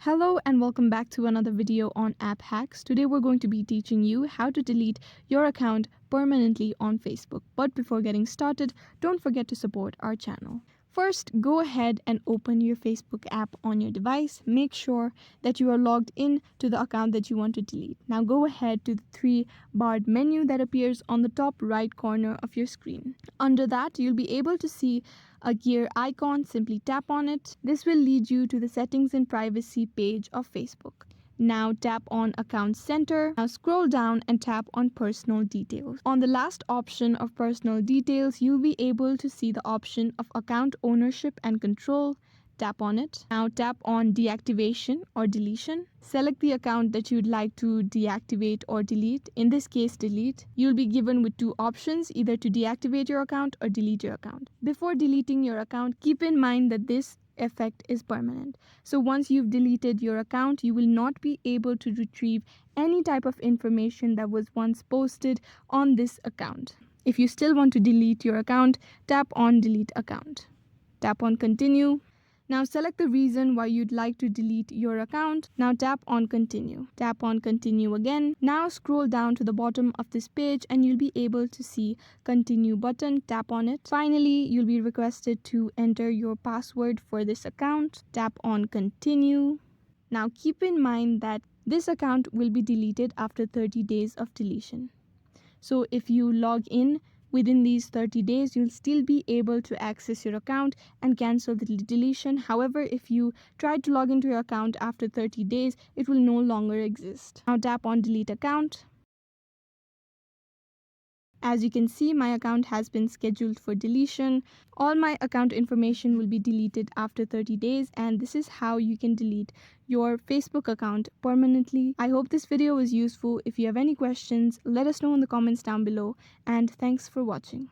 Hello and welcome back to another video on app hacks. Today we're going to be teaching you how to delete your account permanently on Facebook. But before getting started, don't forget to support our channel. First, go ahead and open your Facebook app on your device. Make sure that you are logged in to the account that you want to delete. Now go ahead to the three-barred menu that appears on the top right corner of your screen. Under that, you'll be able to see a gear icon. Simply tap on it. This will lead you to the settings and privacy page of Facebook. Now tap on Account Center. Now scroll down and tap on Personal Details. On the last option of Personal Details, you'll be able to see the option of Account Ownership and Control. Tap on it. Now tap on Deactivation or Deletion. Select the account that you'd like to deactivate or delete. In this case, delete. You'll be given with two options, either to deactivate your account or delete your account. Before deleting your account, keep in mind that this effect is permanent. So once you've deleted your account, you will not be able to retrieve any type of information that was once posted on this account. If you still want to delete your account, tap on Delete Account. Tap on Continue. Now select the reason why you'd like to delete your account. Now tap on Continue. Tap on Continue again. Now scroll down to the bottom of this page and you'll be able to see Continue button. Tap on it. Finally, you'll be requested to enter your password for this account. Tap on Continue. Now keep in mind that this account will be deleted after 30 days of deletion. So if you log in within these 30 days, you'll still be able to access your account and cancel the deletion. However, if you try to log into your account after 30 days, it will no longer exist. Now tap on Delete Account. As you can see, my account has been scheduled for deletion. All my account information will be deleted after 30 days, and this is how you can delete your Facebook account permanently. I hope this video was useful. If you have any questions, let us know in the comments down below, and thanks for watching.